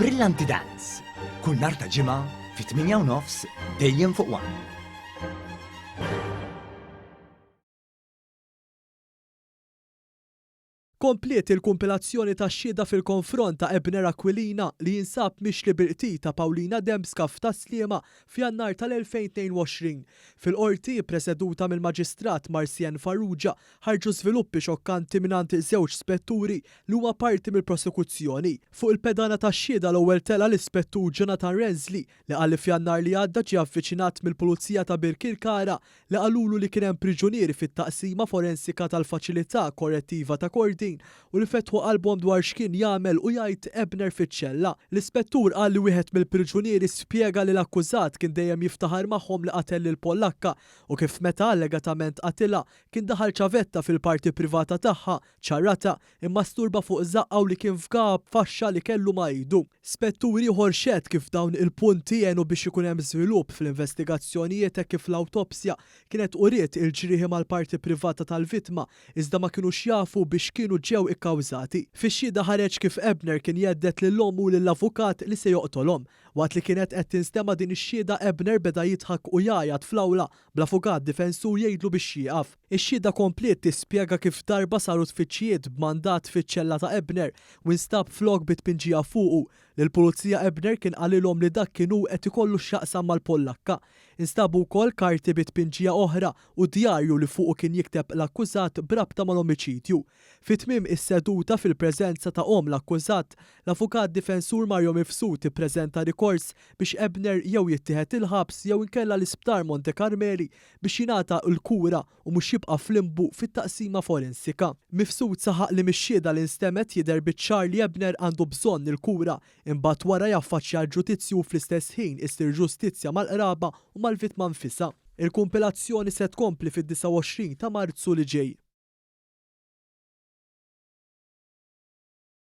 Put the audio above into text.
Brillanti Dance. Kull nhar ta' ġimgħa fit-8:30 dejjem fuq One. Kompliet il-kumpilazzjoni ta' xhieda fil-konfront ta' Ebner Aquilina li jinsab mixli bil-qtil ta' Paulina Dembska f'Taslima f'Jannar tal-2022. Fil-qorti preseduta mill-Maġistrat Marcien Farrugia ħarġu żviluppi xokkanti mingħand żewġ spetturi li huma parti mill-prosekuzzjoni. Fuq il-pedana ta' xhieda l-ewwel tela l-ispettur Jonathan Rensley li qal li f'Jannar li għadda ġie avviċinat mill-Pulizija ta' Birkirkara li qalulu li kien hemm priġunieri fit-taqsima forensika tal-Faċilità Korrettiva ta' Kordin u li fetħu qalbhom dwar x'kien jagħmel u jgħid Ebner fiċ-ċella. L-ispettur qal li wieħed mill-priġunieri spjega li l-akkużat kien dejjem jiftaħar magħhom li qatel lill-Pollakka u kif meta allegatament qatilha kien daħal ċavetta fil-parti privata tagħha ċarrata imma sturba fuq żaqqa u li kien f'gab faxxa li kellu ma jgħidu. Spettur ieħor xehed kif dawn il-punti għenu biex ikun hemm żvilupp fl-investigazzjonijiet kif l-awtopsja kienet uriet il-ġrieħi mal-parti privata tal-vittma iżda ma kinux jafu biex kienu ġew ikkawżati. Fix-xhieda ħareġ kif Ebner kien jeddet lil-omm u lill-avukat li se joqtolhom. Waqt li kienet qed tinstema' din ix-xhieda Ebner beda jidħak u jgħajjad fl-awla bl-avukat difensur jgħidlu biex jieqaf. Ix-xhieda komplet tispjega kif darba saru tfittxijiet b'mandat fiċ-ċella ta' Ebner u nstab flok bit-tpinġija fuqu. Lill-Pulizija Ebner kien qalilhom li dak kienu qed ikollu x'jaqsam mal-Pollakka. Instabu wkoll karti bit-tpinġija oħra u djarju li fuqu kien jikteb l-akkużat brabta mal-omiċidju. Fit-tmiem is-seduta fil-preżenza ta' l-akkużat, l-avukat difensur Mario Mifsud ippreżenta rikors biex Ebner jew jittieħed il-ħabs jew inkella l-Isptar Monte Carmeli biex jingħata l-kura u mhux jibqa' flimbu fit-taqsima forensika. Mifsud saħaq li mix-xhieda li nstemet jidher biċ-ċar li Ebner għandu bżonn il-kura imbagħad wara jaffaċċja l-ġudizzju fl-istess ħin issir ġustizzja mal-qraba u mal-vittma nfisha. Il-kumpilazzjoni se tkompli fid-29 ta' Marzu li ġej.